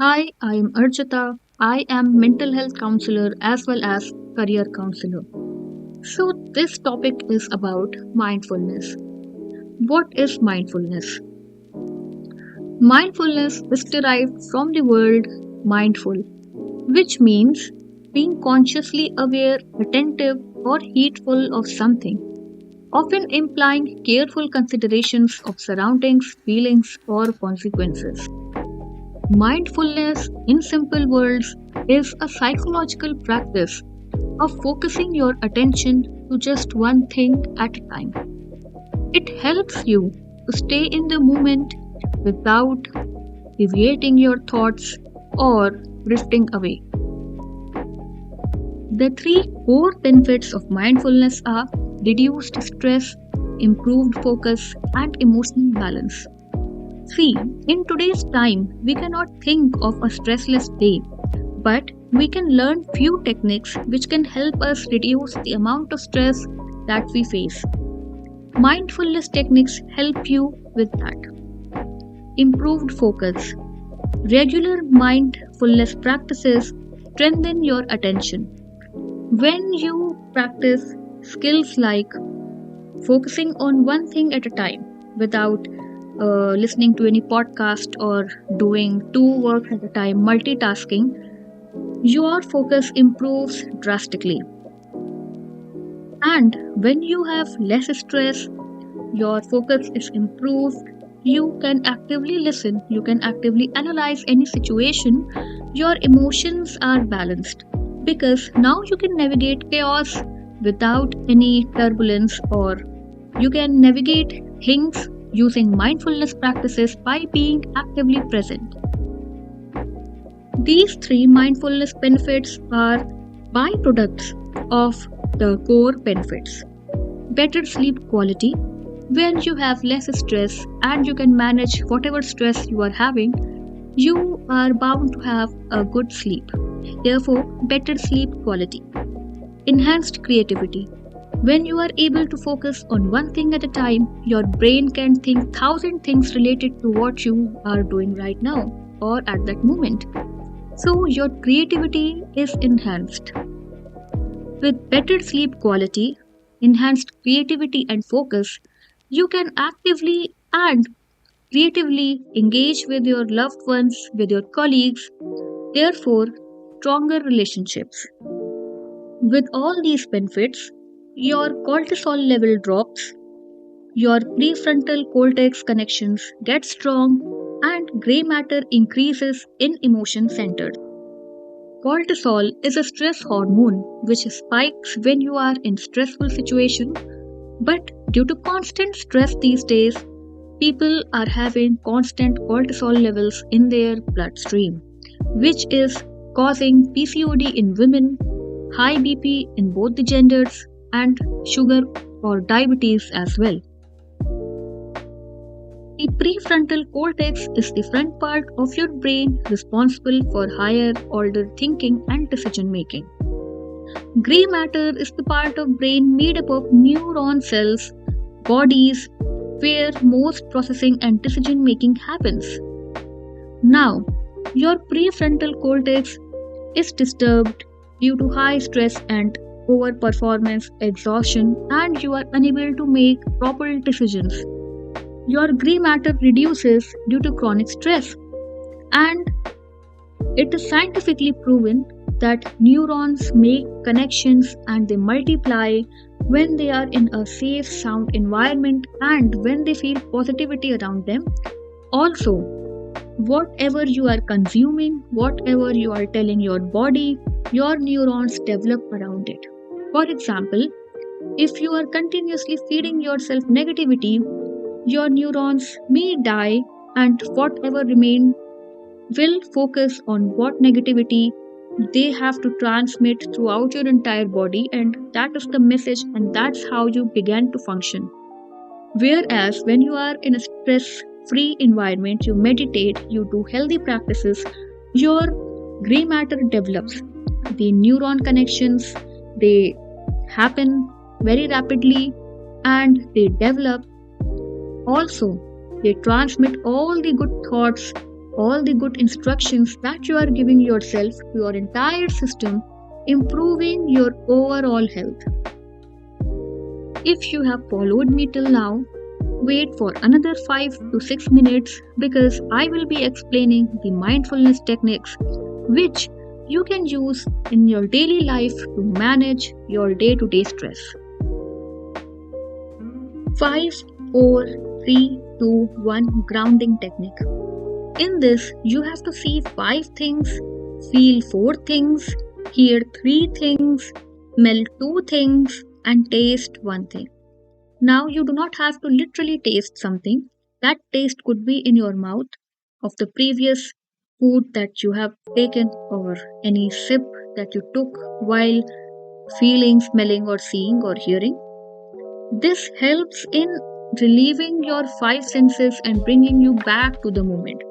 Hi, I am Archita. I am mental health counselor as well as career counselor. So, this topic is about mindfulness. What is mindfulness? Mindfulness is derived from the word mindful, which means being consciously aware, attentive, or heedful of something, often implying careful considerations of surroundings, feelings, or consequences. Mindfulness, in simple words, is a psychological practice of focusing your attention to just one thing at a time. It helps you to stay in the moment without deviating your thoughts or drifting away. The three core benefits of mindfulness are reduced stress, improved focus, and emotional balance. See, in today's time, we cannot think of a stressless day, but we can learn few techniques which can help us reduce the amount of stress that we face. Mindfulness techniques help you with that. Improved focus. Regular mindfulness practices strengthen your attention. When you practice skills like focusing on one thing at a time without listening to any podcast or doing two works at a time, multitasking, your focus improves drastically. And when you have less stress, your focus is improved. You can actively listen, you can actively analyze any situation. Your emotions are balanced because now you can navigate chaos without any turbulence, or you can navigate things using mindfulness practices by being actively present. These three mindfulness benefits are byproducts of the core benefits. Better sleep quality. When you have less stress and you can manage whatever stress you are having, you are bound to have a good sleep. Therefore, better sleep quality. Enhanced creativity. When you are able to focus on one thing at a time, your brain can think thousand things related to what you are doing right now or at that moment. So your creativity is enhanced. With better sleep quality, enhanced creativity and focus, you can actively and creatively engage with your loved ones, with your colleagues, therefore, stronger relationships. With all these benefits, your cortisol level drops, your prefrontal cortex connections get strong, and gray matter increases in emotion centers. Cortisol is a stress hormone which spikes when you are in stressful situation, but due to constant stress these days, people are having constant cortisol levels in their bloodstream, which is causing PCOD in women, high BP in both the genders, and sugar or diabetes as well. The prefrontal cortex is the front part of your brain responsible for higher order thinking and decision making. Gray matter is the part of brain made up of neuron cells, bodies, where most processing and decision making happens. Now, your prefrontal cortex is disturbed due to high stress and overperformance, exhaustion, and you are unable to make proper decisions. Your gray matter reduces due to chronic stress, and it is scientifically proven that neurons make connections and they multiply when they are in a safe, sound environment and when they feel positivity around them. Also, whatever you are consuming, whatever you are telling your body, your neurons develop around it. For example, if you are continuously feeding yourself negativity, your neurons may die, and whatever remain will focus on what negativity they have to transmit throughout your entire body, and that is the message, and that's how you begin to function. Whereas when you are in a stress free environment, you meditate, you do healthy practices, your gray matter develops. The neuron connections, they happen very rapidly and they develop. Also, they transmit all the good thoughts all the good instructions that you are giving yourself to your entire system, improving your overall health. If you have followed me till now, wait for another 5 to 6 minutes because I will be explaining the mindfulness techniques which you can use in your daily life to manage your day to day stress. 5, 4, 3, 2, 1 grounding technique. In this, you have to see 5 things, feel 4 things, hear 3 things, smell 2 things, and taste 1 thing. Now, you do not have to literally taste something. That taste could be in your mouth of the previous food that you have taken or any sip that you took while feeling, smelling, or seeing or hearing. This helps in relieving your 5 senses and bringing you back to the moment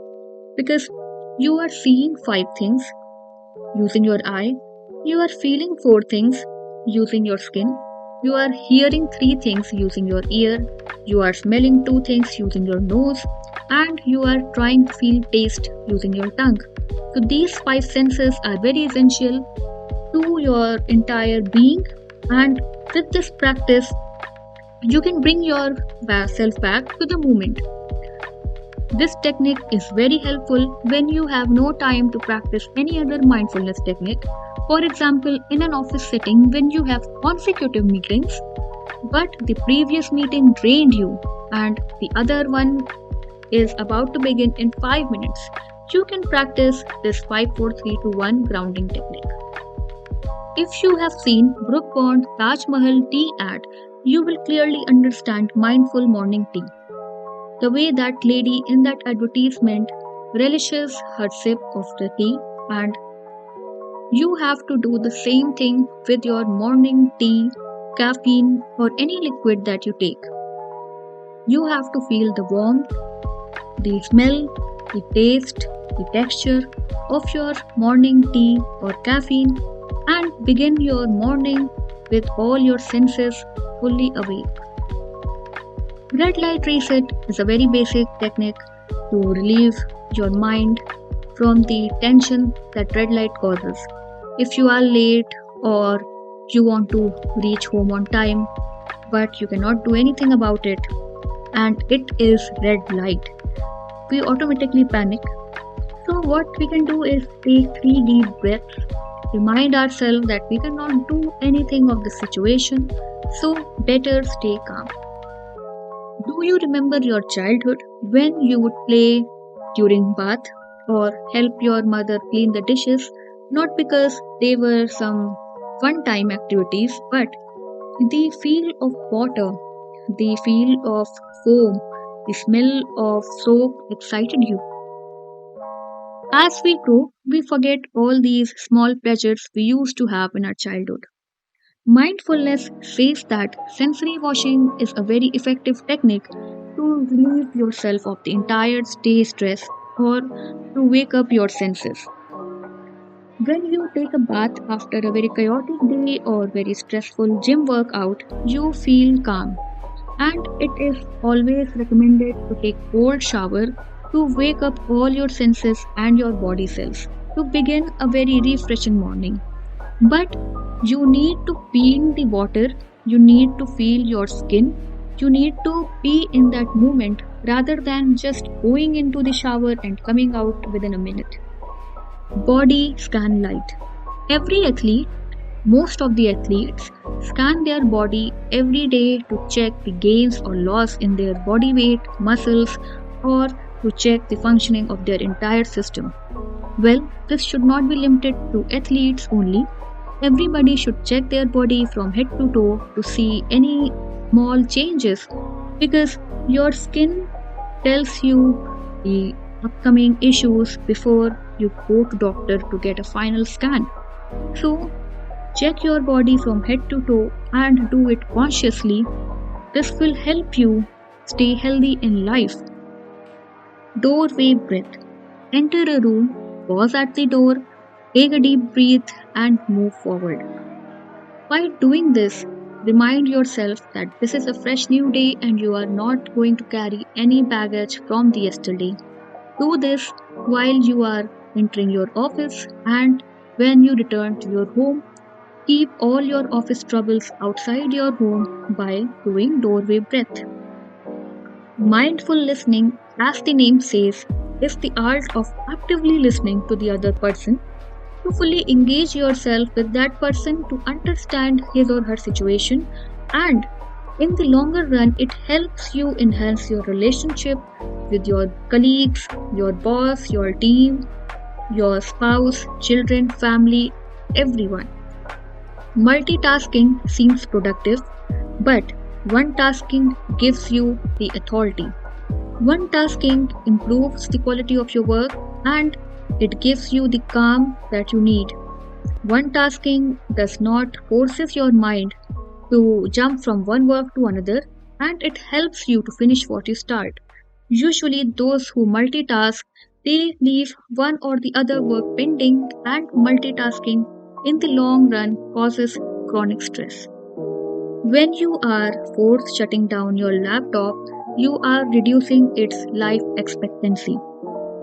because you are seeing 5 things using your eye, you are feeling 4 things using your skin, you are hearing 3 things using your ear, you are smelling 2 things using your nose, and you are trying to feel taste using your tongue. So, these 5 senses are very essential to your entire being, and with this practice, you can bring yourself back to the moment. This technique is very helpful when you have no time to practice any other mindfulness technique. For example, in an office setting when you have consecutive meetings, but the previous meeting drained you and the other one is about to begin in 5 minutes. You can practice this 5-4-3-2-1 grounding technique. If you have seen Brook Bond Taj Mahal tea ad, you will clearly understand mindful morning tea. The way that lady in that advertisement relishes her sip of the tea, and you have to do the same thing with your morning tea, caffeine, or any liquid that you take. You have to feel the warmth, the smell, the taste, the texture of your morning tea or caffeine, and begin your morning with all your senses fully awake. Red light reset is a very basic technique to relieve your mind from the tension that red light causes. If you are late or you want to reach home on time but you cannot do anything about it and it is red light, we automatically panic. So, what we can do is take 3 deep breaths, remind ourselves that we cannot do anything of the situation, so better stay calm. Do you remember your childhood when you would play during bath or help your mother clean the dishes? Not because they were some fun time activities, but the feel of water, the feel of foam, the smell of soap excited you. As we grow, we forget all these small pleasures we used to have in our childhood. Mindfulness says that sensory washing is a very effective technique to relieve yourself of the entire day stress or to wake up your senses. When you take a bath after a very chaotic day or very stressful gym workout, you feel calm. And it is always recommended to take cold shower to wake up all your senses and your body cells to begin a very refreshing morning. But you need to feel the water, you need to feel your skin, you need to be in that moment rather than just going into the shower and coming out within a minute. Body scan light. Every athlete, most of the athletes, scan their body every day to check the gains or loss in their body weight, muscles, or to check the functioning of their entire system. Well, this should not be limited to athletes only. Everybody should check their body from head to toe to see any small changes because your skin tells you the upcoming issues before you go to doctor to get a final scan. So check your body from head to toe and do it consciously. This will help you stay healthy in life. Doorway breath. Enter a room, pause at the door, take a deep breath, and move forward. By doing this, remind yourself that this is a fresh new day and you are not going to carry any baggage from the yesterday. Do this while you are entering your office and when you return to your home. Keep all your office troubles outside your home by doing doorway breath. Mindful listening, as the name says, is the art of actively listening to the other person, to fully engage yourself with that person to understand his or her situation, and in the longer run it helps you enhance your relationship with your colleagues, your boss, your team, your spouse, children, family, everyone. Multitasking seems productive, but one tasking gives you the authority. One tasking improves the quality of your work and it gives you the calm that you need. One tasking does not forces your mind to jump from one work to another and it helps you to finish what you start. Usually those who multitask they leave one or the other work pending and multitasking in the long run causes chronic stress. When you are forced shutting down your laptop, you are reducing its life expectancy.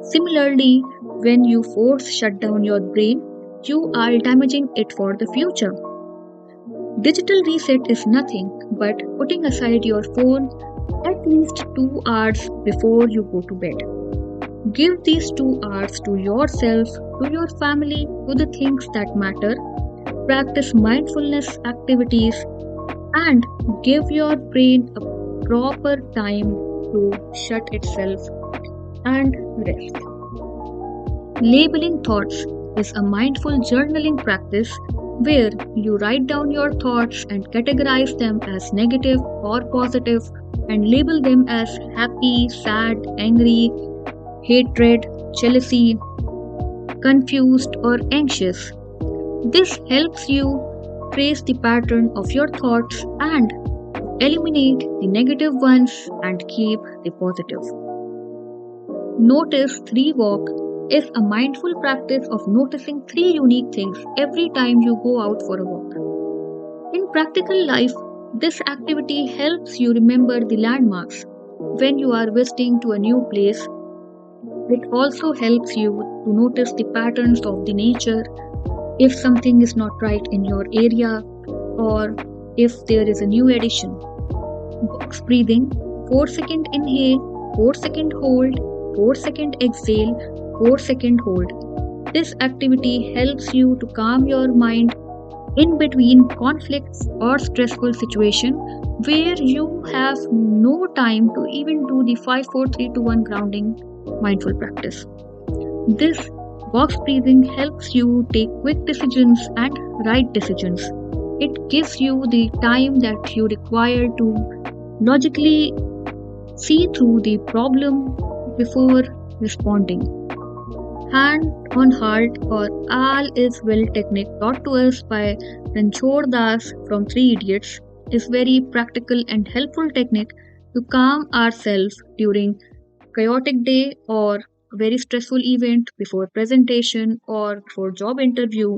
Similarly, when you force shut down your brain, you are damaging it for the future. Digital reset is nothing but putting aside your phone at least 2 hours before you go to bed. Give these 2 hours to yourself, to your family, to the things that matter. Practice mindfulness activities and give your brain a proper time to shut itself and rest. Labeling thoughts is a mindful journaling practice where you write down your thoughts and categorize them as negative or positive and label them as happy, sad, angry, hatred, jealousy, confused, or anxious. This helps you trace the pattern of your thoughts and eliminate the negative ones and keep the positive. Notice 3 walk is a mindful practice of noticing 3 unique things every time you go out for a walk. In practical life, this activity helps you remember the landmarks. When you are visiting to a new place, it also helps you to notice the patterns of the nature if something is not right in your area or if there is a new addition. Box breathing 4-second inhale, 4-second hold, 4-second exhale, 4-second hold. This activity helps you to calm your mind in between conflicts or stressful situation where you have no time to even do the 5 4 3 2 1 grounding mindful practice. This box breathing helps you take quick decisions and right decisions. It gives you the time that you require to logically see through the problem before responding. Hand on heart or all is well technique taught to us by Ranchor Das from Three Idiots is very practical and helpful technique to calm ourselves during chaotic day or very stressful event before presentation or for job interview.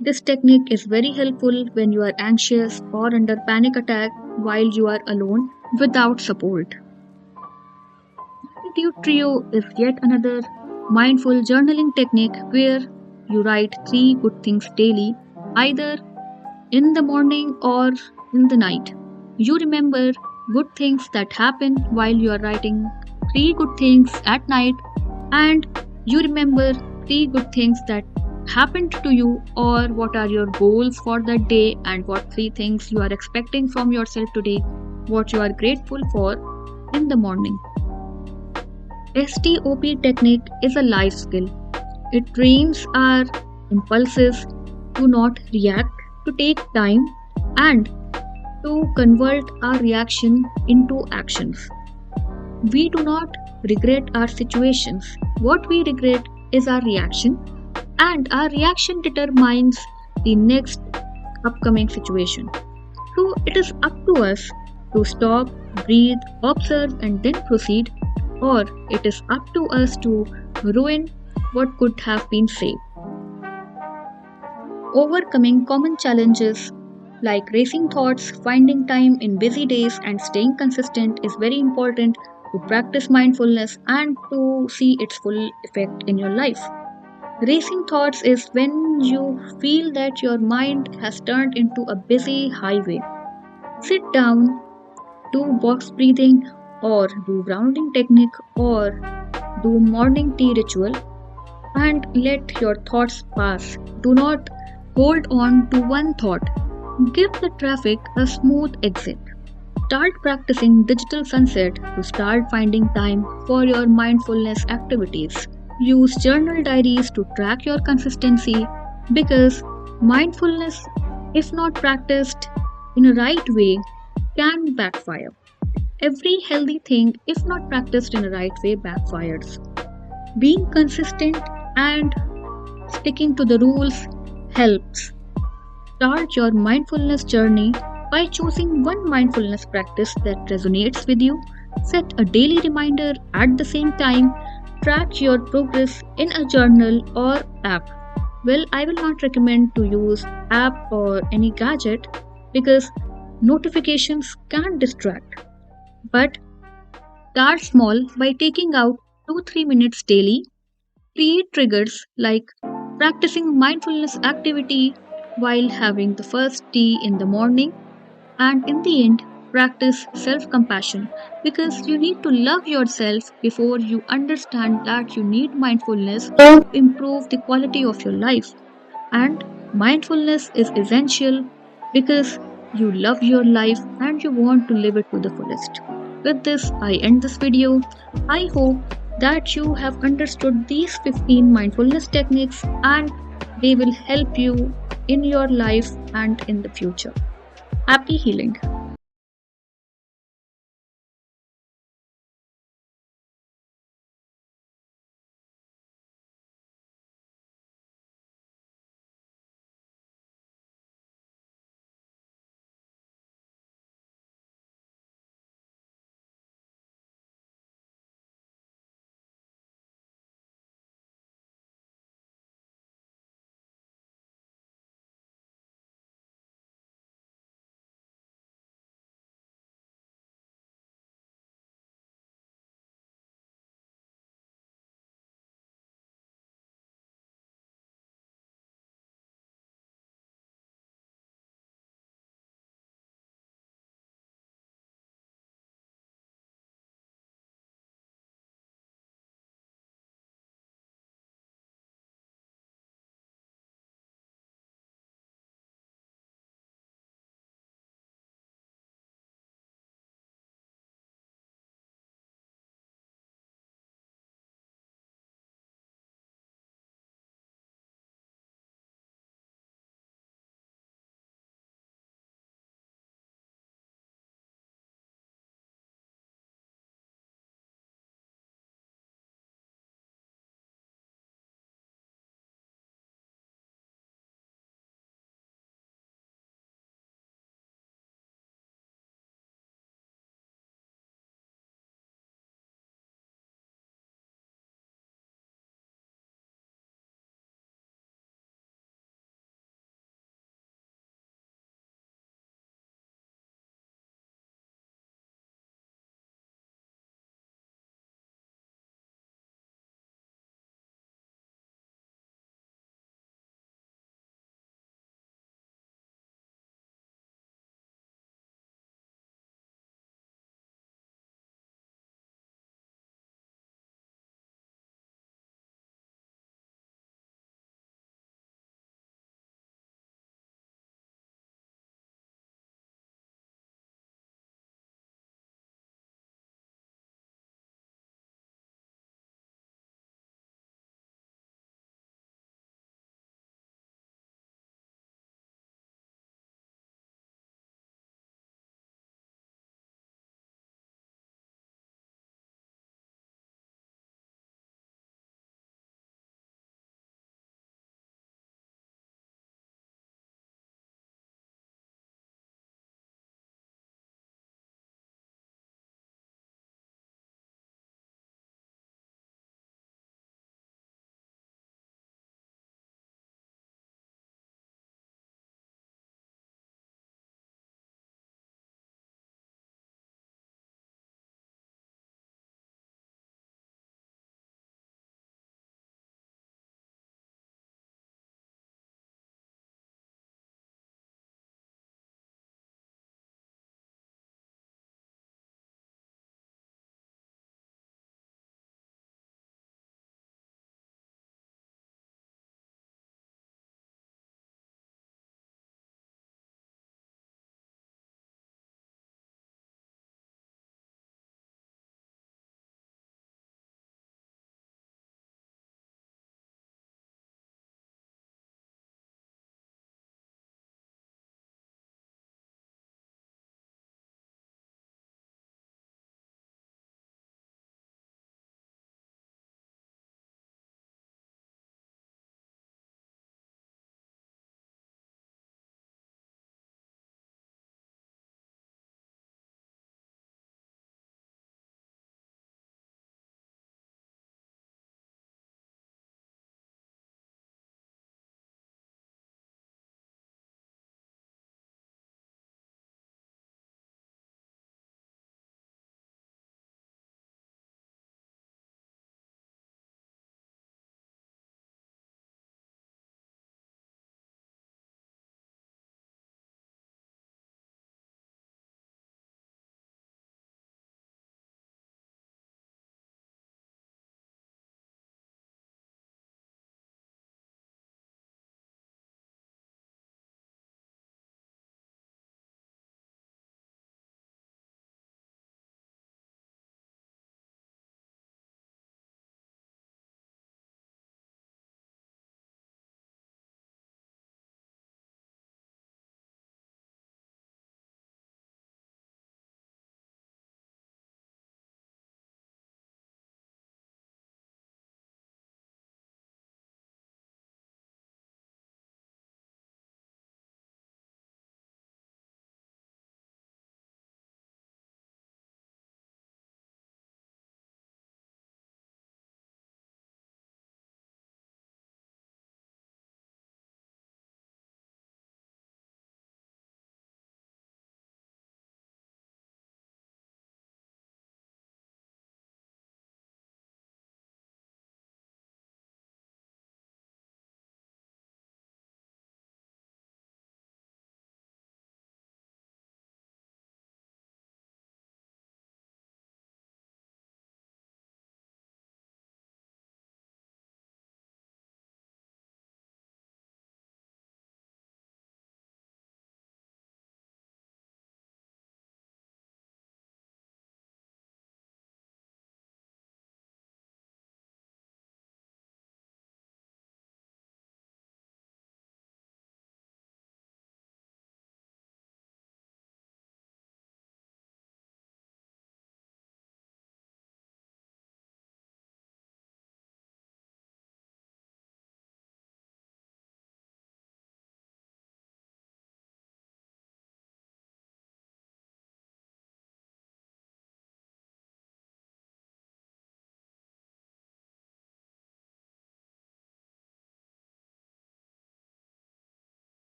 This technique is very helpful when you are anxious or under panic attack while you are alone without support. Gratitude Trio is yet another mindful journaling technique where you write 3 good things daily, either in the morning or in the night. You remember good things that happen while you are writing 3 good things at night, and you remember 3 good things that happened to you, or what are your goals for that day, and what 3 things you are expecting from yourself today, what you are grateful for in the morning. STOP technique is a life skill. It trains our impulses to not react, to take time, and to convert our reaction into actions. We do not regret our situations. What we regret is our reaction, and our reaction determines the next upcoming situation. So it is up to us to stop, breathe, observe, and then proceed, or it is up to us to ruin what could have been saved. Overcoming common challenges like racing thoughts, finding time in busy days, and staying consistent is very important to practice mindfulness and to see its full effect in your life. Racing thoughts is when you feel that your mind has turned into a busy highway. Sit down, do box breathing, or do grounding technique, or do morning tea ritual, and let your thoughts pass. Do not hold on to one thought. Give the traffic a smooth exit. Start practicing digital sunset to start finding time for your mindfulness activities. Use journal diaries to track your consistency because mindfulness, if not practiced in a right way, can backfire. Every healthy thing, if not practiced in a right way, backfires. Being consistent and sticking to the rules helps. Start your mindfulness journey by choosing one mindfulness practice that resonates with you. Set a daily reminder at the same time. Track your progress in a journal or app. Well, I will not recommend to use app or any gadget because notifications can distract. But start small by taking out 2-3 minutes daily. Create triggers like practicing mindfulness activity while having the first tea in the morning, and in the end, practice self compassion because you need to love yourself before you understand that you need mindfulness to improve the quality of your life. And mindfulness is essential because you love your life and you want to live it to the fullest. With this, I end this video. I hope that you have understood these 15 mindfulness techniques and they will help you in your life and in the future. Happy healing.